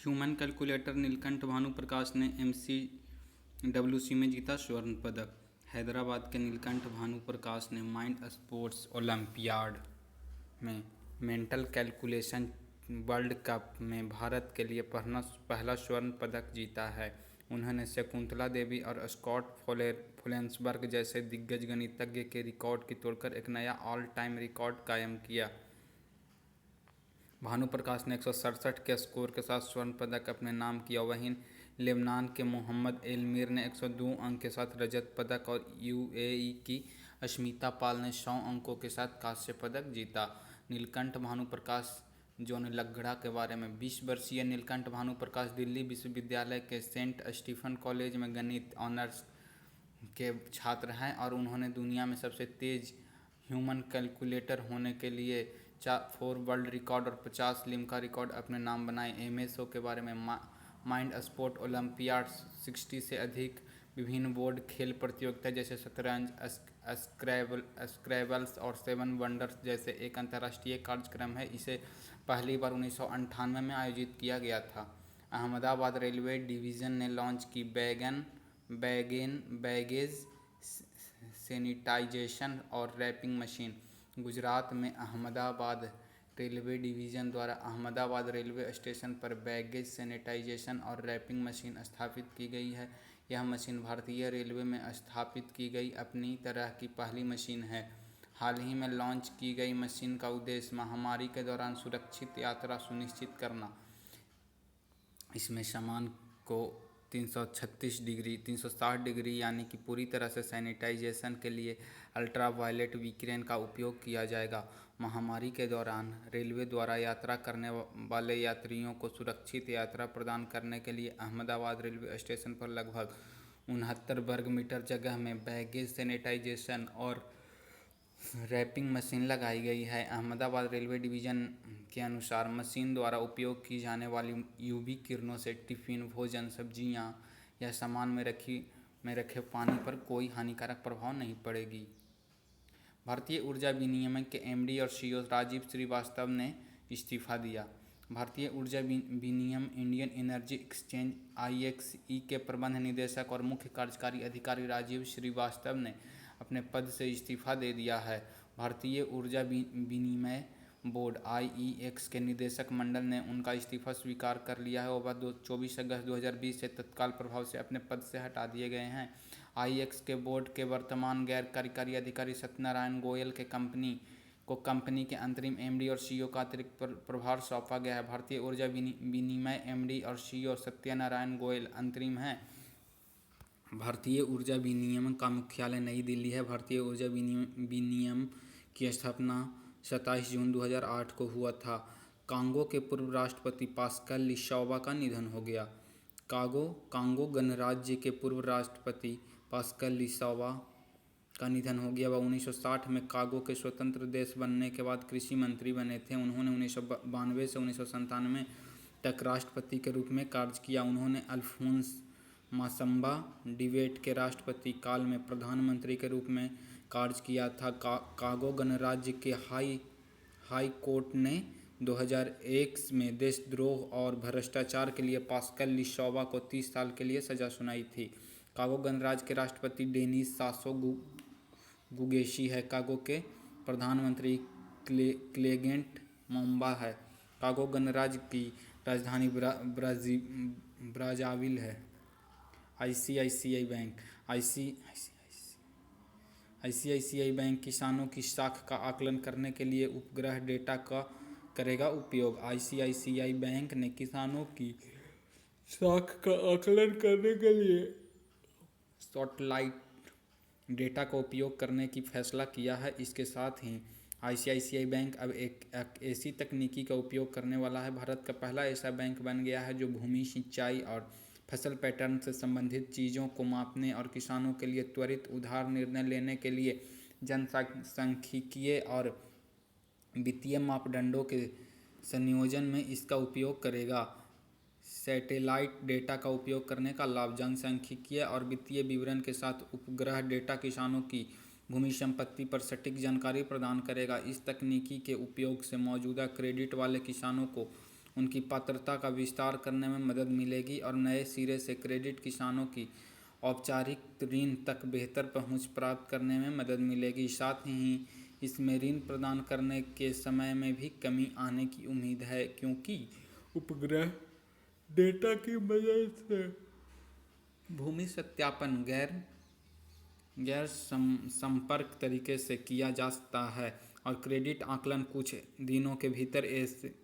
Human calculator Neelkanth Bhanuprakash ने MCWC में जीता स्वर्ण पदक। हैदराबाद के नीलकंठ भानुप्रकाश ने माइंड स्पोर्ट्स ओलंपियाड में मेंटल कैलकुलेशन वर्ल्ड कप में भारत के लिए पहला स्वर्ण पदक जीता है। उन्होंने शकुंतला देवी और स्कॉट फोलेंसबर्ग जैसे दिग्गज गणितज्ञ के रिकॉर्ड की तोड़कर एक नया ऑल टाइम रिकॉर्ड कायम किया। भानुप्रकाश ने 167 के स्कोर के साथ स्वर्ण पदक अपने नाम किया। वहीं लेबनान के मोहम्मद एलमीर ने 102 अंक के साथ रजत पदक और UAE की अश्मिता पाल ने 100 अंकों के साथ कांस्य पदक जीता। नीलकंठ भानुप्रकाश जॉन लग्गड़ा के बारे में 20 वर्षीय नीलकंठ भानुप्रकाश दिल्ली विश्वविद्यालय के सेंट स्टीफन कॉलेज में गणित ऑनर्स के छात्र हैं और उन्होंने दुनिया में सबसे तेज ह्यूमन कैलकुलेटर होने के लिए 4 वर्ल्ड रिकॉर्ड और 50 लिम्का रिकॉर्ड अपने नाम बनाए। MSO के बारे में माइंड स्पोर्ट ओलंपियाड 60 से अधिक विभिन्न बोर्ड खेल प्रतियोगिता जैसे शतरंज, स्क्रैबल्स और 7 वंडर्स जैसे एक अंतर्राष्ट्रीय कार्यक्रम है। इसे पहली बार 1998 में आयोजित किया गया था। अहमदाबाद रेलवे डिवीज़न ने लॉन्च की बैगेज सैनिटाइजेशन और रैपिंग मशीन। गुजरात में अहमदाबाद रेलवे डिवीज़न द्वारा अहमदाबाद रेलवे स्टेशन पर बैगेज सैनिटाइजेशन और रैपिंग मशीन स्थापित की गई है। यह मशीन भारतीय रेलवे में स्थापित की गई अपनी तरह की पहली मशीन है। हाल ही में लॉन्च की गई मशीन का उद्देश्य महामारी के दौरान सुरक्षित यात्रा सुनिश्चित करना। इसमें सामान को 360 डिग्री यानी कि पूरी तरह से सैनिटाइजेशन के लिए अल्ट्रावायलेट विकिरण का उपयोग किया जाएगा। महामारी के दौरान रेलवे द्वारा यात्रा करने वाले यात्रियों को सुरक्षित यात्रा प्रदान करने के लिए अहमदाबाद रेलवे स्टेशन पर लगभग 69 वर्ग मीटर जगह में बैगेज सैनिटाइजेशन और रैपिंग मशीन लगाई गई है। अहमदाबाद रेलवे डिवीज़न के अनुसार मशीन द्वारा उपयोग की जाने वाली UV किरणों से टिफ़िन, भोजन, सब्जियां या सामान में रखे पानी पर कोई हानिकारक प्रभाव नहीं पड़ेगी। भारतीय ऊर्जा विनियमन के MD और CEO राजीव श्रीवास्तव ने इस्तीफा दिया। भारतीय ऊर्जा विनियम इंडियन एनर्जी एक्सचेंज IEX के प्रबंध निदेशक और मुख्य कार्यकारी अधिकारी राजीव श्रीवास्तव ने अपने पद से इस्तीफा दे दिया है। भारतीय ऊर्जा विनिमय बोर्ड IEX के निदेशक मंडल ने उनका इस्तीफा स्वीकार कर लिया है और वह 24 अगस्त 2020 से तत्काल प्रभाव से अपने पद से हटा दिए गए हैं। IEX के बोर्ड के वर्तमान गैर कार्यकारी अधिकारी सत्यनारायण गोयल के कंपनी के अंतरिम MD और CEO का अतिरिक्त प्रभार सौंपा गया है। भारतीय ऊर्जा विनिमय MD और CEO सत्यनारायण गोयल अंतरिम हैं। भारतीय ऊर्जा विनियम का मुख्यालय नई दिल्ली है। भारतीय ऊर्जा विनियम की स्थापना 27 जून 2008 को हुआ था। कांगो के पूर्व राष्ट्रपति पास्कल लिसाउवा का निधन हो गया। कांगो गणराज्य के पूर्व राष्ट्रपति पास्कल लिसाउवा का निधन हो गया। वह 1960 में कांगो के स्वतंत्र देश बनने के बाद कृषि मंत्री बने थे। उन्होंने 1992 से 1997 तक राष्ट्रपति के रूप में कार्य किया। उन्होंने अल्फोंस मासम्बा डिबेट के राष्ट्रपति काल में प्रधानमंत्री के रूप में कार्य किया था। कांगो गणराज्य के हाई कोर्ट ने 2001 में देशद्रोह और भ्रष्टाचार के लिए पास्कल लिसाउवा को 30 साल के लिए सजा सुनाई थी। कांगो गणराज्य के राष्ट्रपति डेनिस सासो गुगेशी है। कांगो के प्रधानमंत्री क्लेमेंट मोम्बा है। कांगो गणराज्य की राजधानी ब्राज़ाविल है। ICICI बैंक किसानों की साख का आकलन करने के लिए उपग्रह डेटा का करेगा उपयोग। ICICI बैंक ने किसानों की साख का आकलन करने के लिए सैटेलाइट डेटा का उपयोग करने की फैसला किया है। इसके साथ ही ICICI बैंक अब एक ऐसी तकनीकी का उपयोग करने वाला है। भारत का पहला ऐसा बैंक बन गया है जो भूमि, सिंचाई और फसल पैटर्न से संबंधित चीज़ों को मापने और किसानों के लिए त्वरित उधार निर्णय लेने के लिए जनसांख्यिकीय और वित्तीय मापदंडों के संयोजन में इसका उपयोग करेगा। सैटेलाइट डेटा का उपयोग करने का लाभ: जनसांख्यिकीय और वित्तीय विवरण के साथ उपग्रह डेटा किसानों की भूमि संपत्ति पर सटीक जानकारी प्रदान करेगा। इस तकनीकी के उपयोग से मौजूदा क्रेडिट वाले किसानों को उनकी पात्रता का विस्तार करने में मदद मिलेगी और नए सिरे से क्रेडिट किसानों की औपचारिक ऋण तक बेहतर पहुंच प्राप्त करने में मदद मिलेगी। साथ ही इसमें ऋण प्रदान करने के समय में भी कमी आने की उम्मीद है, क्योंकि उपग्रह डेटा की मदद से भूमि सत्यापन गैर संपर्क तरीके से किया जा सकता है और क्रेडिट आकलन कुछ दिनों के भीतर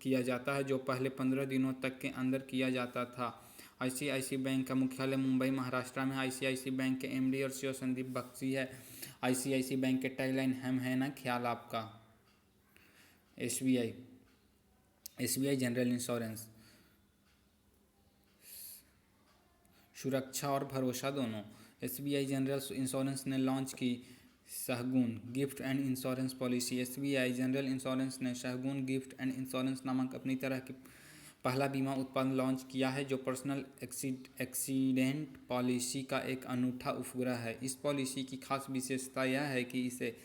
किया जाता है, जो पहले 15 दिनों तक के अंदर किया जाता था। आईसीआईसी बैंक का मुख्यालय मुंबई, महाराष्ट्र में। आईसीआईसी बैंक के एमडी और सीईओ संदीप बख्शी है। आईसीआईसी बैंक के टैगलाइन हम है ना ख्याल आपका। एसबीआई जनरल इंश्योरेंस, सुरक्षा और भरोसा दोनों। एसबीआई जनरल इंश्योरेंस ने लॉन्च की Shagun gift and insurance policy. SBI general insurance ने सहगुन गिफ्ट एंड इंश्योरेंस नामक अपनी तरह की पहला बीमा उत्पाद लॉन्च किया है, जो पर्सनल एक्सीडेंट पॉलिसी का एक अनूठा उपग्रह है। इस पॉलिसी की खास विशेषता यह है कि इसे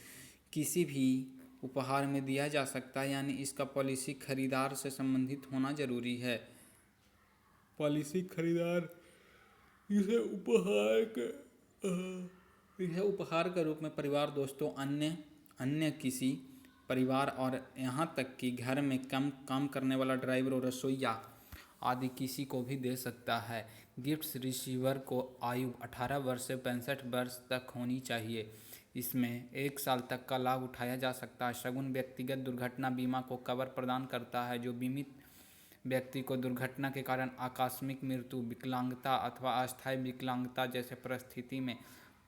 किसी भी उपहार में दिया जा सकता है, यानी इसका पॉलिसी खरीदार से संबंधित होना जरूरी है। पॉलिसी खरीदार इसे उपहार के रूप में परिवार, दोस्तों, अन्य किसी परिवार और यहाँ तक कि घर में काम करने वाला ड्राइवर और रसोइया आदि किसी को भी दे सकता है। गिफ्ट्स रिसीवर को आयु 18 वर्ष से 65 वर्ष तक होनी चाहिए। इसमें 1 साल तक का लाभ उठाया जा सकता है। शगुन व्यक्तिगत दुर्घटना बीमा को कवर प्रदान करता है, जो बीमित व्यक्ति को दुर्घटना के कारण आकस्मिक मृत्यु, विकलांगता अथवा अस्थायी विकलांगता जैसे परिस्थिति में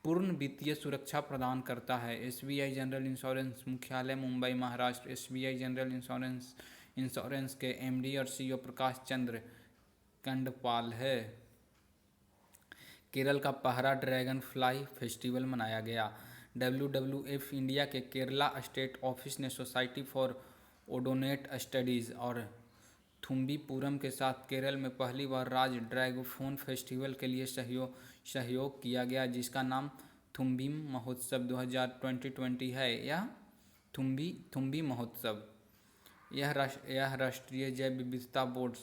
पूर्ण वित्तीय सुरक्षा प्रदान करता है। एसबीआई जनरल इंश्योरेंस मुख्यालय Mumbai, Maharashtra. SBI general insurance के एमडी और सीईओ प्रकाश चंद्र कंडपाल है। केरल का पहला ड्रैगन फ्लाई फेस्टिवल मनाया गया। WWF इंडिया के केरला स्टेट ऑफिस ने सोसाइटी फॉर ओडोनेट स्टडीज़ और थुम्बीपुरम के साथ केरल में पहली बार राज्य ड्रैगोफोन फेस्टिवल के लिए सहयोग किया गया, जिसका नाम थुम्बीम महोत्सव 2020 है। यह थुम्बी महोत्सव यह राष्ट्रीय जैव विविधता बोर्ड,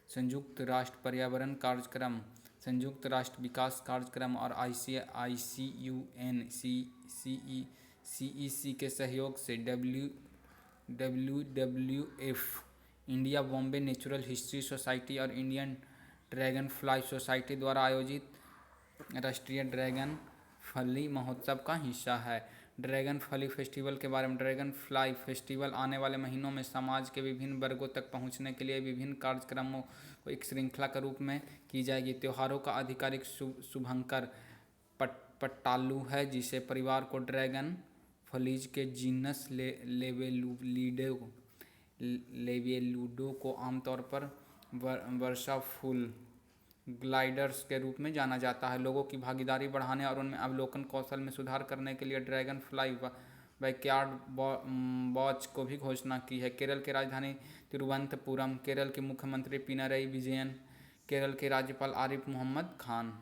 संयुक्त राष्ट्र पर्यावरण कार्यक्रम, संयुक्त राष्ट्र विकास कार्यक्रम और ICICUN के सहयोग से WWF India, Bombay natural history society और इंडियन ड्रैगन फ्लाई सोसाइटी द्वारा आयोजित राष्ट्रीय ड्रैगन फली महोत्सव का हिस्सा है। ड्रैगन फली फेस्टिवल के बारे में। ड्रैगन फ्लाई फेस्टिवल आने वाले महीनों में समाज के विभिन्न वर्गों तक पहुंचने के लिए विभिन्न कार्यक्रमों को एक श्रृंखला के रूप में की जाएगी। त्योहारों का आधिकारिक शुभंकर पट्टालू है, जिसे परिवार को ड्रैगन फलीज के जीनस लेवेलुडो को आमतौर पर वर्षा फूल ग्लाइडर्स के रूप में जाना जाता है। लोगों की भागीदारी बढ़ाने और उनमें अवलोकन कौशल में सुधार करने के लिए ड्रैगन फ्लाई बैकयार्ड वॉच को भी घोषणा की है। केरल की राजधानी तिरुवनंतपुरम। केरल के मुख्यमंत्री पिनरई विजयन, केरल के राज्यपाल आरिफ मोहम्मद खान।